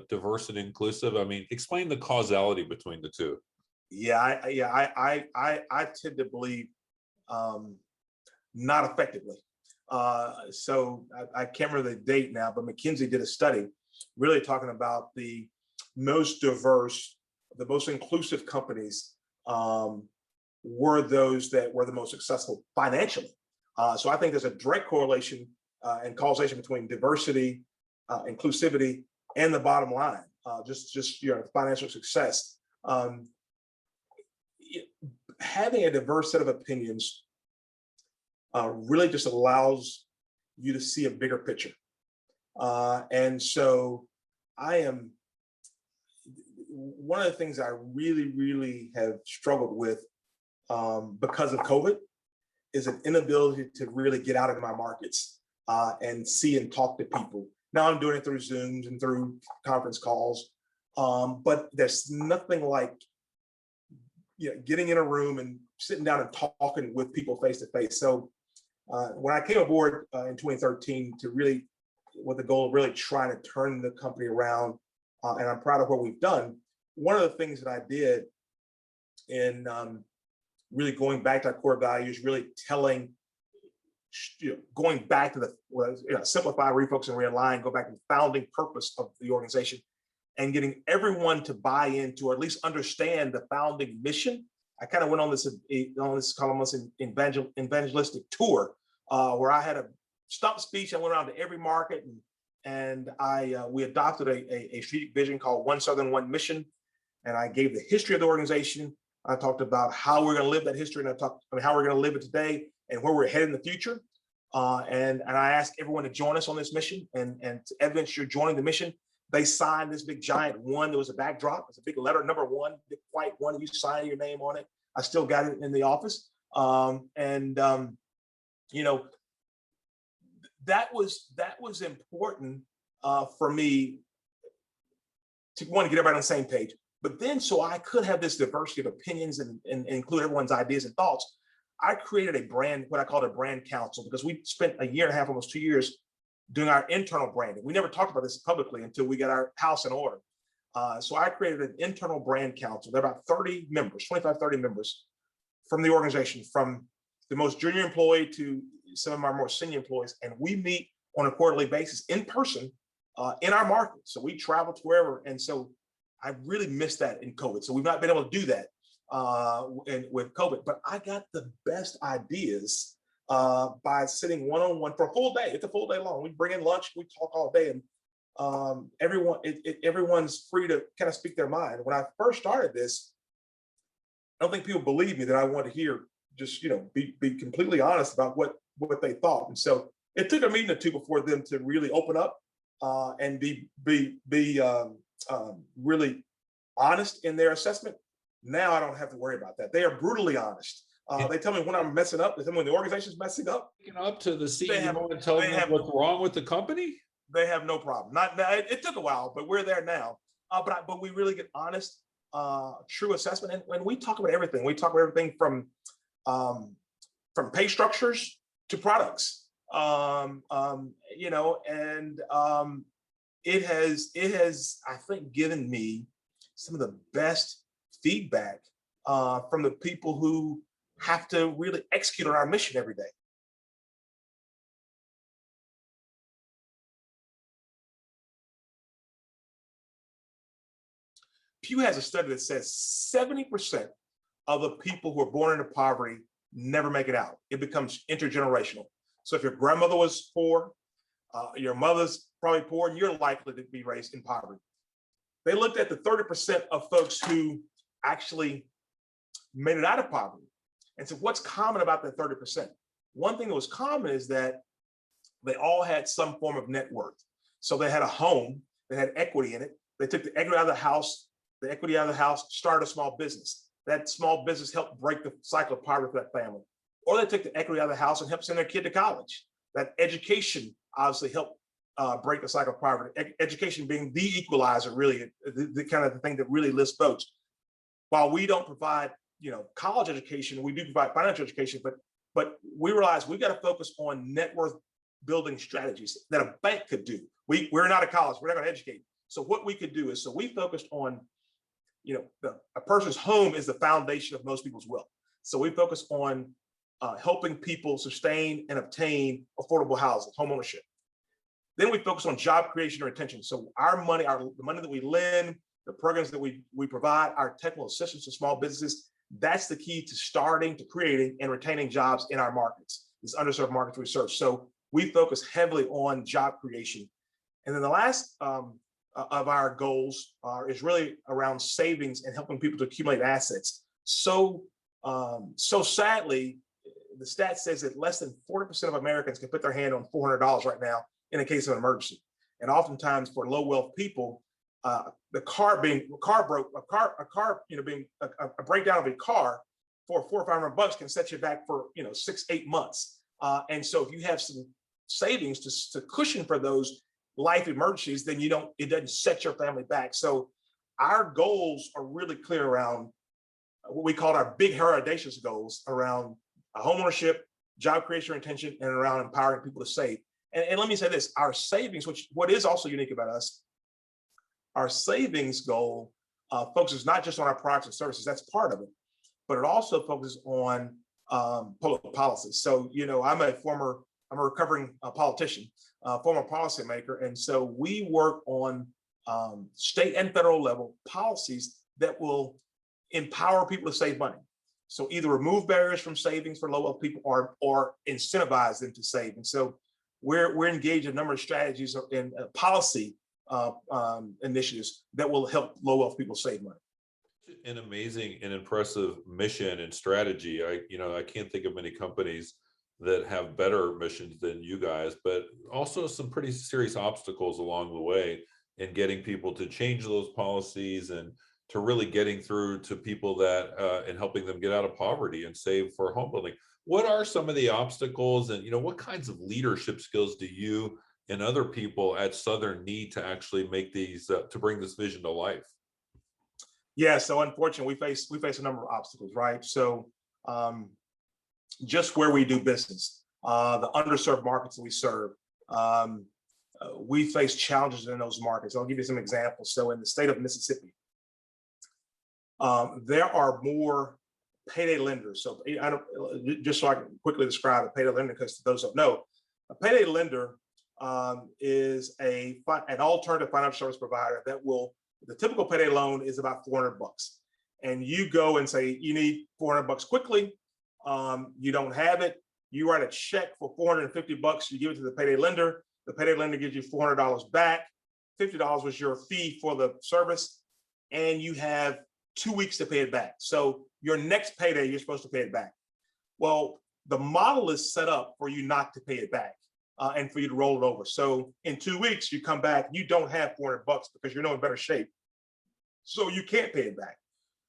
diverse and inclusive? I mean, explain the causality between the two. I tend to believe not effectively. So I can't remember the date now, but McKinsey did a study really talking about the most diverse, the most inclusive companies were those that were the most successful financially. So I think there's a direct correlation and causation between diversity, inclusivity, and the bottom line, just financial success. Having a diverse set of opinions really just allows you to see a bigger picture. And so one of the things I really have struggled with because of COVID is an inability to really get out of my markets and see and talk to people. Now I'm doing it through Zooms and through conference calls, but there's nothing like getting in a room and sitting down and talking with people face to face. So when I came aboard in 2013 with the goal of really trying to turn the company around, and I'm proud of what we've done, one of the things that I did in really going back to our core values, really going back to simplify, refocus, and realign, go back to the founding purpose of the organization, and getting everyone to buy into, or at least understand, the founding mission. I kind of went on this almost evangelistic tour where I had a stump speech. I went around to every market, and we adopted a strategic vision called One Southern, One Mission. And I gave the history of the organization. I talked about how we're going to live that history, and how we're going to live it today, and where we're headed in the future. And I asked everyone to join us on this mission, and to evidence you're joining the mission, they signed this big giant one. There was a backdrop. It's a big letter, number one, big white one. You sign your name on it. I still got it in the office. That was important for me to want to get everybody on the same page. But then, so I could have this diversity of opinions and include everyone's ideas and thoughts, I created a brand, what I called a brand council, because we spent a year and a half, almost 2 years, doing our internal branding. We never talked about this publicly until we got our house in order. So I created an internal brand council. There are about 30 members, 25, 30 members from the organization, from the most junior employee to some of our more senior employees. And we meet on a quarterly basis in person in our market. So we travel to wherever. And so I really missed that in COVID. So we've not been able to do that with COVID, but I got the best ideas by sitting one-on-one for a full day. It's a full day long. We bring in lunch, we talk all day, and everyone's free to kind of speak their mind. When I first started this, I don't think people believed me that I wanted to hear, just be completely honest about what they thought. And so it took a meeting or two before them to really open up and be really honest in their assessment. Now I don't have to worry about that. They are brutally honest. They tell me when I'm messing up. They tell me when the organization's messing up. Up to the CEO and telling them what's wrong with the company. They have no problem. It took a while, but we're there now. But we really get honest, true assessment. And when we talk about everything, we talk about everything from pay structures to products. It has, I think, given me some of the best feedback from the people who have to really execute on our mission every day. Pew has a study that says 70% of the people who are born into poverty never make it out. It becomes intergenerational. So if your grandmother was poor, your mother's probably poor, and you're likely to be raised in poverty. They looked at the 30% of folks who actually made it out of poverty and said, what's common about that 30%? One thing that was common is that they all had some form of net worth. So they had a home, they had equity in it. They took the equity out of the house, started a small business. That small business helped break the cycle of poverty for that family. Or they took the equity out of the house and helped send their kid to college. That education obviously helped break the cycle of poverty. Education being the equalizer, really, the kind of the thing that really lifts folks. While we don't provide, college education, we do provide financial education, but we realize we got to focus on net worth building strategies that a bank could do. We're not a college, we're not going to educate, So what we could do is, so we focused on, a person's home is the foundation of most people's wealth. So we focus on helping people sustain and obtain affordable housing, home ownership. Then we focus on job creation and retention. So our money, the money that we lend, the programs that we provide, our technical assistance to small businesses, that's the key to starting, to creating, and retaining jobs in our markets, these underserved markets we serve. So we focus heavily on job creation. And then the last of our goals is really around savings and helping people to accumulate assets. So sadly, the stat says that less than 40% of Americans can put their hand on $400 right now in a case of an emergency. And oftentimes for low wealth people, the car being a breakdown of a car for $400 or $500 can set you back for 6-8 months. And so if you have some savings to cushion for those life emergencies, then it doesn't set your family back. So our goals are really clear around what we call our big audacious goals around homeownership, job creation, retention, and around empowering people to save. And let me say this, our savings, what is also unique about us, our savings goal focuses not just on our products and services, that's part of it, but it also focuses on public policy. So, I'm a recovering politician, former policymaker. And so we work on state and federal level policies that will empower people to save money. So either remove barriers from savings for low wealth people or incentivize them to save. And so we're engaged in a number of strategies and policy initiatives that will help low wealth people save money. An amazing and impressive mission and strategy. I can't think of many companies that have better missions than you guys, but also some pretty serious obstacles along the way in getting people to change those policies and to really getting through to people that and helping them get out of poverty and save for home building. What are some of the obstacles, and what kinds of leadership skills do you and other people at Southern need to actually make these to bring this vision to life? Yeah, so unfortunately, we face a number of obstacles, right? So just where we do business, the underserved markets that we serve, we face challenges in those markets. I'll give you some examples. So in the state of Mississippi, there are more payday lenders. So just so I can quickly describe a payday lender, because to those who don't know, a payday lender is an alternative financial service provider that the typical payday loan is about $400. And you go and say, you need $400 quickly. You don't have it. You write a check for $450. You give it to the payday lender. The payday lender gives you $400 back. $50 was your fee for the service. And you have 2 weeks to pay it back. So your next payday, you're supposed to pay it back. Well, the model is set up for you not to pay it back and for you to roll it over. So in 2 weeks, you come back, you don't have $400 because you're in better shape. So you can't pay it back.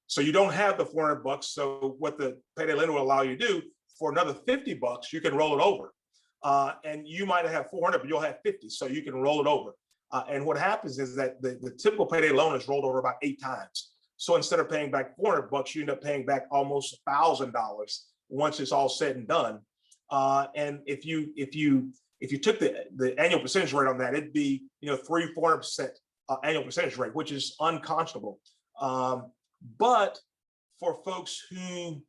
So you don't have the $400. So what the payday lender will allow you to do, for another $50, you can roll it over. And you might have 400, but you'll have 50. So you can roll it over. And what happens is that the typical payday loan is rolled over about 8 times. So instead of paying back $400, you end up paying back almost $1,000 once it's all said and done. And if you took the annual percentage rate on that, it'd be 300-400% annual percentage rate, which is unconscionable. But for folks who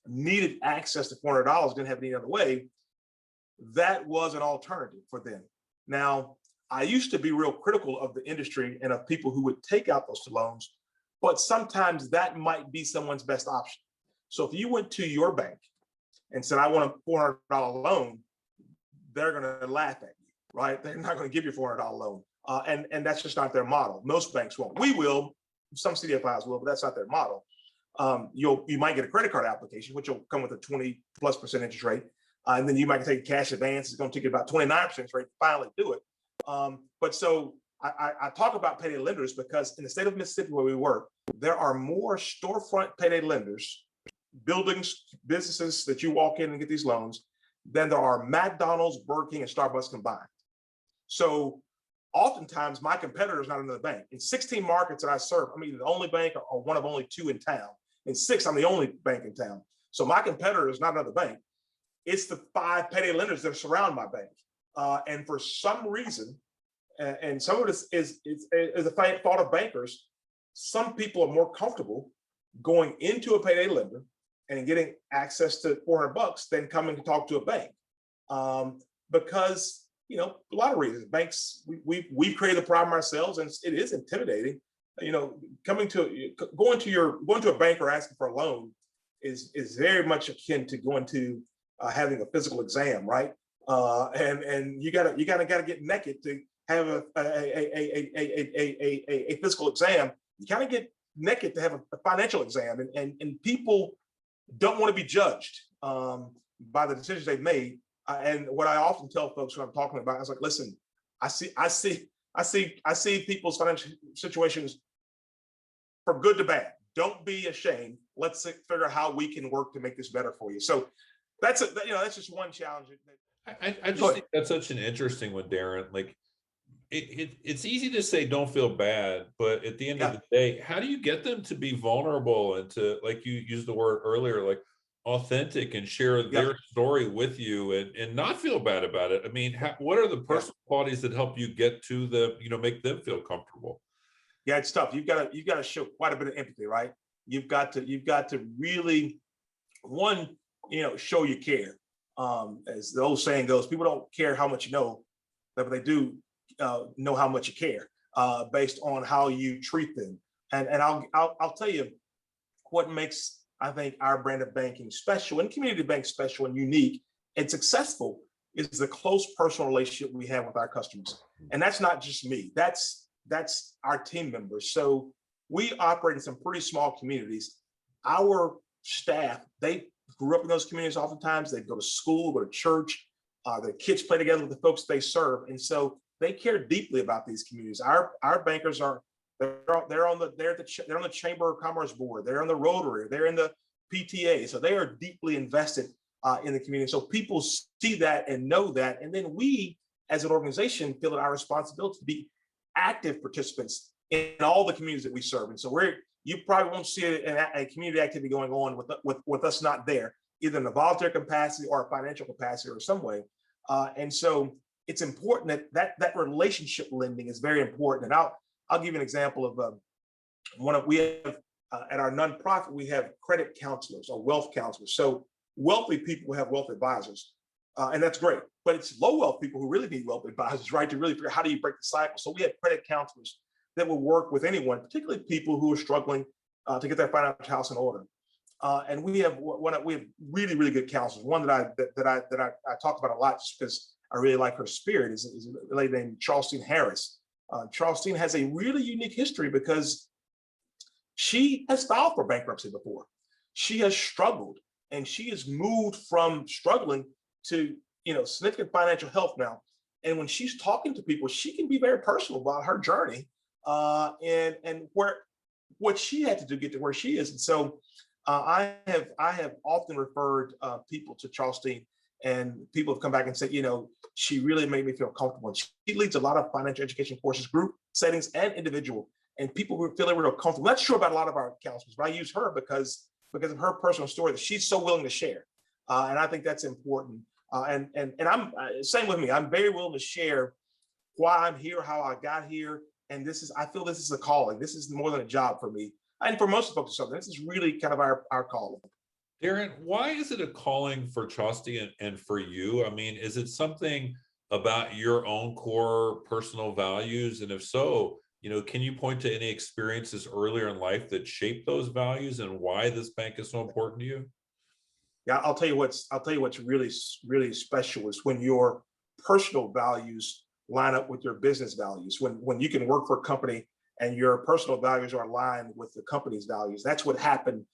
needed access to $400, didn't have any other way, that was an alternative for them. Now, I used to be real critical of the industry and of people who would take out those loans, but sometimes that might be someone's best option. So if you went to your bank and said, I want a $400 loan, they're going to laugh at you, right? They're not going to give you a $400 loan. And that's just not their model. Most banks won't. We will, some CDFIs will, but that's not their model. You might get a credit card application, which will come with a 20+% interest rate. And then you might take a cash advance. It's going to take you about 29% rate to finally do it. But so I talk about payday lenders because in the state of Mississippi where we work, there are more storefront payday lenders, buildings, businesses that you walk in and get these loans than there are McDonald's, Burger King, and Starbucks combined. So oftentimes my competitor is not another bank. In 16 markets that I serve, I'm either the only bank or one of only 2 in town. In 6, I'm the only bank in town. So my competitor is not another bank. It's the 5 payday lenders that surround my bank. And for some reason, and some of this is a fault of bankers. Some people are more comfortable going into a payday lender and getting access to $400 than coming to talk to a bank, because a lot of reasons. Banks, we've created the problem ourselves, and it is intimidating. Going to a bank or asking for a loan is very much akin to going to having a physical exam, right? And you gotta get naked to have a physical exam. You kind of get naked to have a financial exam, and people don't want to be judged by the decisions they've made. And what I often tell folks when I'm talking about, I was like, listen, I see people's financial situations from good to bad. Don't be ashamed. Let's figure out how we can work to make this better for you. So that's just one challenge. I just think that's such an interesting one, Darrin. Like it's easy to say don't feel bad, but at the end of the day, how do you get them to be vulnerable and to, like you used the word earlier, like authentic, and share their story with you and not feel bad about it? I mean, what are the personal qualities that help you get to make them feel comfortable? Yeah, it's tough. You've got to show quite a bit of empathy, right? You've got to really, one, show you care. As the old saying goes, people don't care how much you know, but they do know how much you care based on how you treat them. And I'll tell you what makes, I think, our brand of banking special, and community bank special and unique and successful, is the close personal relationship we have with our customers. And that's not just me, that's our team members. So we operate in some pretty small communities. Our staff, they grew up in those communities. Oftentimes they go to school, go to church, their kids play together with the folks they serve. And so they care deeply about these communities. Our bankers they're on the Chamber of Commerce board, they're on the Rotary, they're in the PTA. So they are deeply invested in the community. So people see that and know that. And then we, as an organization, feel it our responsibility to be active participants in all the communities that we serve. And so you probably won't see a community activity going on with us not there, either in a volunteer capacity or a financial capacity or some way. And so it's important that relationship lending is very important. And I'll give you an example of we have at our nonprofit, we have credit counselors or wealth counselors. So wealthy people have wealth advisors, and that's great. But it's low wealth people who really need wealth advisors, right? To really figure out how do you break the cycle. So we have credit counselors that will work with anyone, particularly people who are struggling to get their financial house in order. And we have really, really good counselors. One that I talk about a lot just because I really like her spirit is a lady named Charleston Harris. Charleston has a really unique history because she has filed for bankruptcy before. She has struggled, and she has moved from struggling to significant financial health now. And when she's talking to people, she can be very personal about her journey and what she had to do to get to where she is. And so I have often referred people to Charleston, and people have come back and said, she really made me feel comfortable. And she leads a lot of financial education courses, group settings and individual, and people who feel real comfortable. I'm not sure about a lot of our counselors, but I use her because of her personal story that she's so willing to share. And I think that's important. And I'm same with me. I'm very willing to share why I'm here, how I got here. And I feel this is a calling. This is more than a job for me. And for most folks, this is really kind of our calling. Darrin, why is it a calling for Charleston and for you? I mean, is it something about your own core personal values? And if so, can you point to any experiences earlier in life that shaped those values and why this bank is so important to you? Yeah, I'll tell you what's really, really special is when your personal values line up with your business values. When you can work for a company and your personal values are aligned with the company's values. That's what happened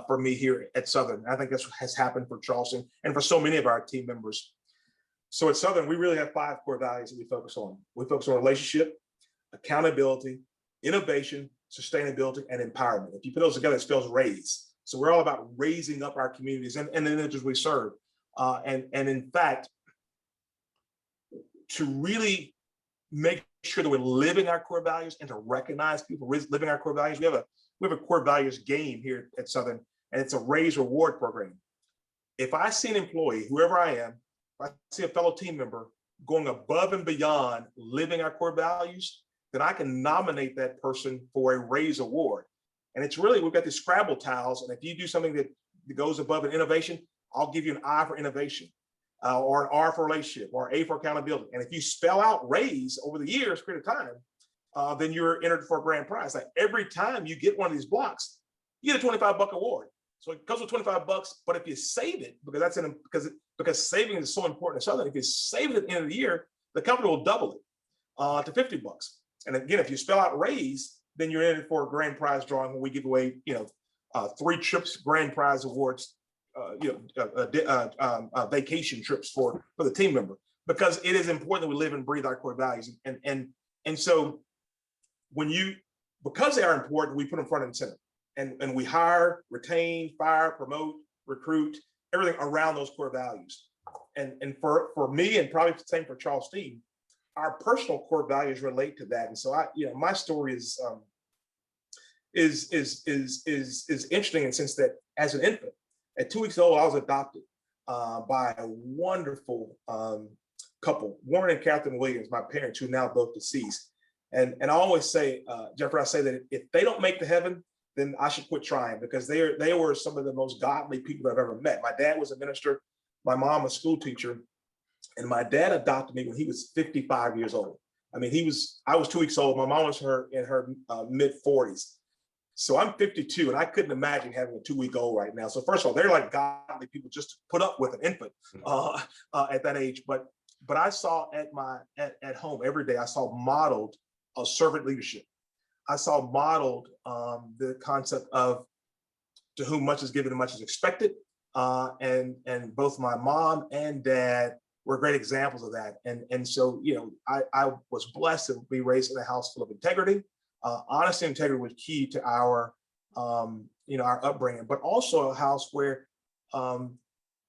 for me here at Southern. I think that's what has happened for Charleston and for so many of our team members. So at Southern, we really have 5 core values that we focus on. We focus on relationship, accountability, innovation, sustainability, and empowerment. If you put those together, it spells raise. So we're all about raising up our communities and the individuals we serve. And in fact, to really make sure that we're living our core values and to recognize people living our core values, we have a core values game here at Southern, and it's a raise reward program. If I see an employee, whoever I am, if I see a fellow team member going above and beyond living our core values, then I can nominate that person for a raise award. And it's really, we've got these Scrabble tiles. And if you do something that goes above an innovation, I'll give you an I for innovation, or an R for relationship, or A for accountability. And if you spell out raise over the years, period of time, then you're entered for a grand prize. Like every time you get one of these blocks, you get a $25 award. So it comes with $25, but if you save it, because saving is so important in Southern, if you save it at the end of the year, the company will double it to $50. And again, if you spell out raise, then you're in for a grand prize drawing where we give away, 3 trips, grand prize awards, vacation trips for the team member, because it is important that we live and breathe our core values. And so because they are important, we put them front and center, and we hire, retain, fire, promote, recruit, everything around those core values. And for me, and probably the same for Charles Steen, our personal core values relate to that. And so my story is interesting in the sense that as an infant, at 2 weeks old, I was adopted by a wonderful couple, Warren and Catherine Williams, my parents, who are now both deceased. And I always say, Jeffrey, I say that if they don't make the heaven, then I should quit trying, because they were some of the most godly people I've ever met. My dad was a minister, my mom a school teacher, and my dad adopted me when he was 55 years old. I mean, I was 2 weeks old. My mom was in her mid 40s. So I'm 52, and I couldn't imagine having a 2-week-old right now. So first of all, they're like godly people just to put up with an infant at that age. But I saw at home every day, I saw modeled servant leadership. I saw modeled the concept of to whom much is given and much is expected. And both my mom and dad were great examples of that. And so, I was blessed to be raised in a house full of integrity. Honesty and integrity was key to our upbringing, but also a house where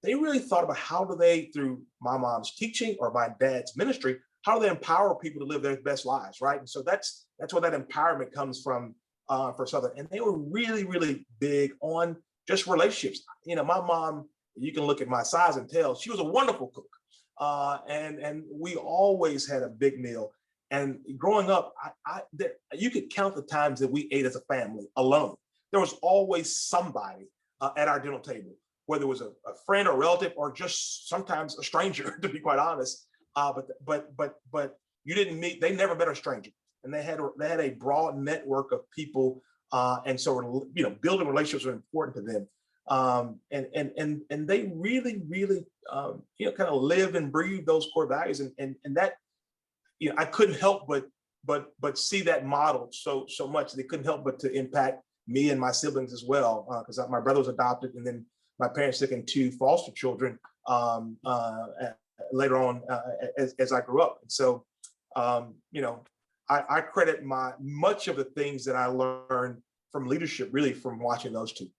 they really thought about how do they, through my mom's teaching or my dad's ministry, how do they empower people to live their best lives, right? And so that's where that empowerment comes from for Southern. And they were really, really big on just relationships. My mom, you can look at my size and tell she was a wonderful cook. And we always had a big meal. And growing up, you could count the times that we ate as a family alone. There was always somebody at our dinner table, whether it was a friend or relative or just sometimes a stranger, to be quite honest. But you didn't meet. They never met a stranger, and they had a broad network of people, and so building relationships are important to them. And they really, really kind of live and breathe those core values, and that. I couldn't help but see that model so much. They couldn't help but to impact me and my siblings as well, because my brother was adopted, and then my parents took in 2 foster children later on as I grew up. And so, I credit much of the things that I learned from leadership really from watching those 2.